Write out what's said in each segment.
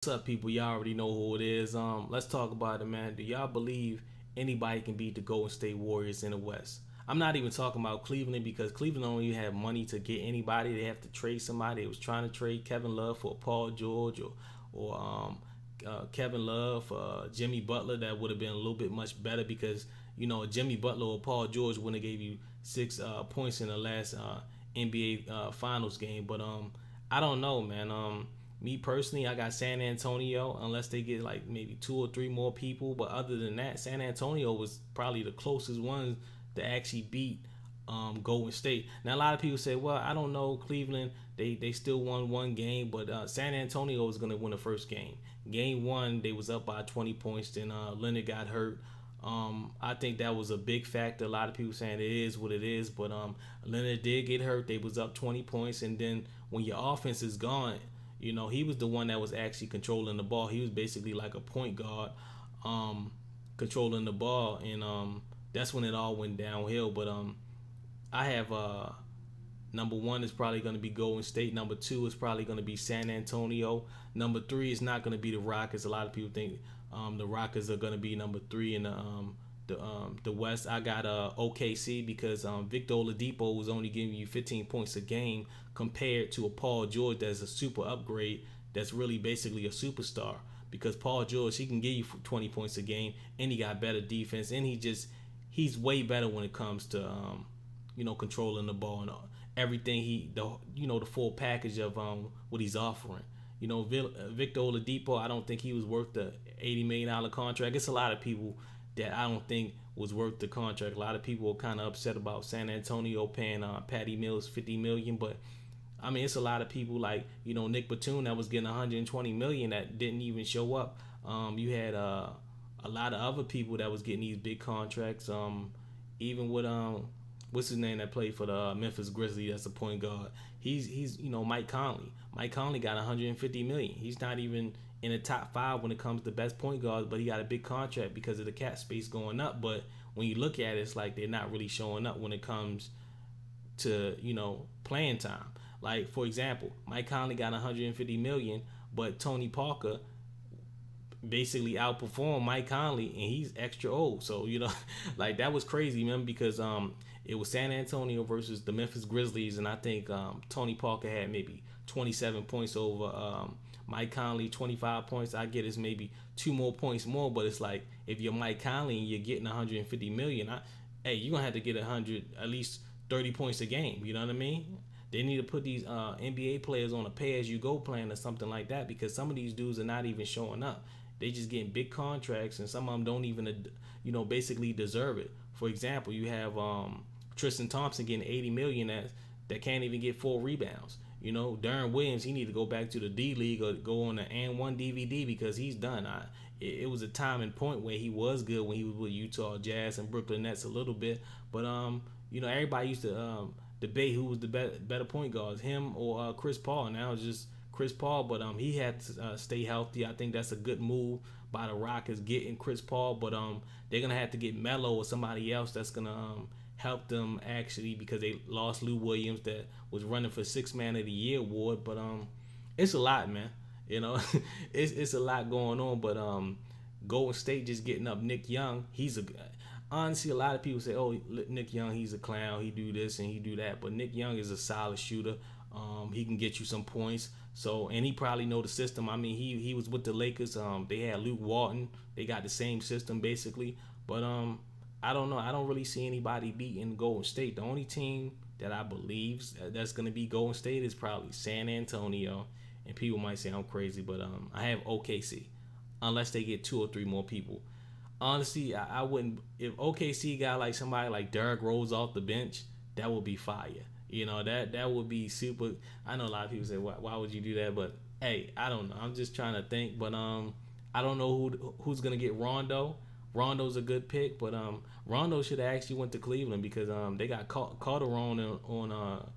What's up, people? Y'all already know who it is. Let's talk about it, man. Do y'all believe anybody can beat the Golden State Warriors in the West? I'm not even talking about Cleveland because Cleveland don't even have money to get anybody. They have to trade somebody. They was trying to trade Kevin Love for Paul George or Kevin Love for Jimmy Butler. That would have been a little bit much better because Jimmy Butler or Paul George wouldn't have gave you 6 points in the last NBA Finals game. But I don't know, man. Me personally, I got San Antonio unless they get like maybe 2 or 3 more people. But other than that, San Antonio was probably the closest one to actually beat Golden State. Now a lot of people say, well, I don't know, Cleveland, they still won one game, but San Antonio was gonna win the first game. Game one, they was up by 20 points. Then Leonard got hurt. I think that was a big factor. A lot of people saying it is what it is, but Leonard did get hurt. They was up 20 points, and then when your offense is gone, he was the one that was actually controlling the ball. He was basically like a point guard, controlling the ball, and that's when it all went downhill. But I have number one is probably going to be Golden State. Number two is probably going to be San Antonio. Number three is not going to be the Rockets. A lot of people think the Rockets are going to be number three in the West. I got OKC because Victor Oladipo was only giving you 15 points a game compared to a Paul George that's a super upgrade. That's really basically a superstar because Paul George, he can give you 20 points a game and he got better defense and he's way better when it comes to controlling the ball and everything the full package of what he's offering. Victor Oladipo, I don't think he was worth the $80 million contract. It's a lot of people that I don't think was worth the contract. A lot of people were kind of upset about San Antonio paying Patty Mills $50 million, but I mean it's a lot of people like Nick Batum that was getting $120 million that didn't even show up. You had a lot of other people that was getting these big contracts. Even with what's his name that played for the Memphis Grizzlies as a point guard. He's Mike Conley. Mike Conley got 150 million. He's not even in the top 5 when it comes to best point guards, but he got a big contract because of the cap space going up. But when you look at it, it's like they're not really showing up when it comes to playing time. Like for example, Mike Conley got 150 million, but Tony Parker basically outperformed Mike Conley, and he's extra old. So like that was crazy, man, because it was San Antonio versus the Memphis Grizzlies, and I think Tony Parker had maybe 27 points over Mike Conley, 25 points. I get it's maybe 2 more points more, but it's like if you're Mike Conley and you're getting 150 million, you're gonna have to get 100 at least 30 points a game. You know what I mean? They need to put these NBA players on a pay-as-you-go plan or something like that because some of these dudes are not even showing up. They just getting big contracts, and some of them don't even, basically deserve it. For example, you have Tristan Thompson getting 80 million that can't even get 4 rebounds. Darren Williams, he need to go back to the D League or go on the And1 DVD because he's done. It was a time and point where he was good when he was with Utah Jazz and Brooklyn Nets a little bit, but everybody used to debate who was the better point guards, him or Chris Paul. Now it's just Chris Paul, but he had to stay healthy. I think that's a good move by the Rockets getting Chris Paul, but they're gonna have to get Melo or somebody else that's gonna help them actually because they lost Lou Williams that was running for 6th Man of the Year award. But it's a lot, man. It's a lot going on. But Golden State just getting up Nick Young. Honestly, a lot of people say, "Oh, Nick Young, he's a clown. He do this and he do that." But Nick Young is a solid shooter. He can get you some points. So, and he probably know the system. I mean, he was with the Lakers. They had Luke Walton. They got the same system basically. But I don't know. I don't really see anybody beating Golden State. The only team that I believe that's gonna be Golden State is probably San Antonio. And people might say I'm crazy, but I have OKC, unless they get 2 or 3 more people. Honestly, I wouldn't. If OKC got like somebody like Derrick Rose off the bench, that would be fire. That would be super. I know a lot of people say, why would you do that? But hey, I don't know. I'm just trying to think. But I don't know who's gonna get Rondo. Rondo's a good pick, but Rondo should have actually went to Cleveland because they got Calderon on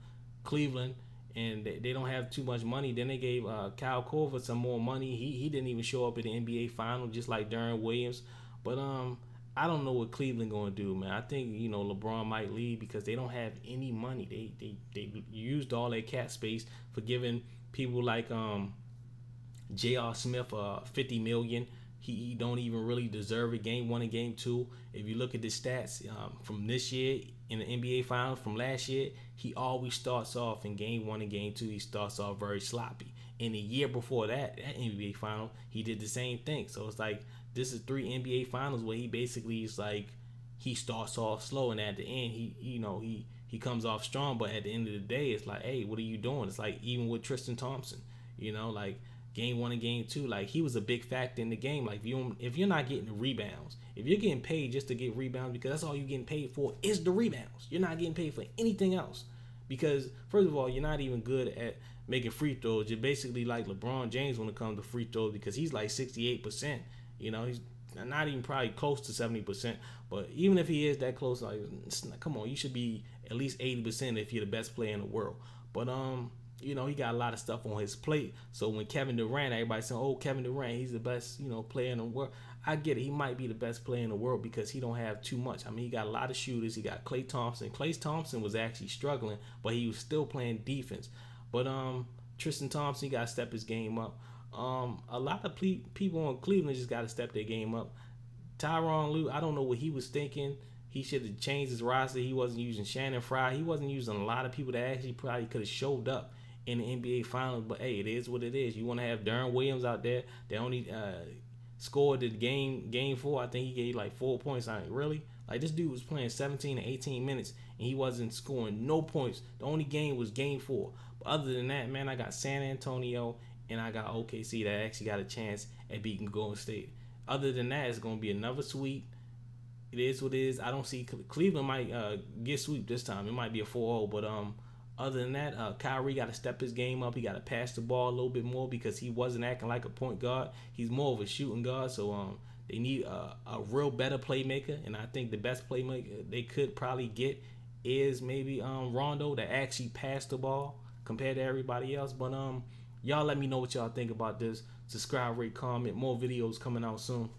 Cleveland, and they don't have too much money. Then they gave Kyle Korver some more money. He didn't even show up at the NBA final, just like Darren Williams. But I don't know what Cleveland gonna do, man. I think LeBron might leave because they don't have any money. They used all their cap space for giving people like J.R. Smith, 50 million. He don't even really deserve it. Game 1 and game 2. If you look at the stats from this year in the NBA Finals from last year, he always starts off in game 1 and game 2. He starts off very sloppy. In the year before that NBA Final, he did the same thing. So it's like this is 3 NBA Finals where he basically is like he starts off slow, and at the end he comes off strong. But at the end of the day, it's like, hey, what are you doing? It's like even with Tristan Thompson, like game 1 and game 2, like he was a big factor in the game. Like if you're not getting the rebounds, if you're getting paid just to get rebounds because that's all you're getting paid for is the rebounds, you're not getting paid for anything else. Because first of all, you're not even good at making free throws. You're basically like LeBron James when it comes to free throws because he's like 68%. He's not even probably close to 70%. But even if he is that close, like come on, you should be at least 80% if you're the best player in the world. But he got a lot of stuff on his plate. So when Kevin Durant, everybody's saying, oh, Kevin Durant, he's the best, player in the world. I get it. He might be the best player in the world because he don't have too much. I mean, he got a lot of shooters. He got Klay Thompson. Klay Thompson was actually struggling, but he was still playing defense. But Tristan Thompson, he got to step his game up. A lot of people in Cleveland just got to step their game up. Tyronn Lue, I don't know what he was thinking. He should have changed his roster. He wasn't using Shannon Fry. He wasn't using a lot of people that actually probably could have showed up in the NBA Finals. But hey, it is what it is. You want to have Deron Williams out there that only scored the game 4. I think he gave like 4 points on it. Really? Like this dude was playing 17 to 18 minutes and he wasn't scoring no points. The only game was game 4. But other than that, man, I got San Antonio and I got OKC that actually got a chance at beating Golden State. Other than that, it's going to be another sweep. It is what it is. I don't see Cleveland might get sweep this time. It might be a 4-0, but other than that, Kyrie got to step his game up. He got to pass the ball a little bit more because he wasn't acting like a point guard. He's more of a shooting guard. So they need a real better playmaker, and I think the best playmaker they could probably get is maybe Rondo that actually passed the ball compared to everybody else. But y'all let me know what y'all think about this. Subscribe, rate, comment. More videos coming out soon.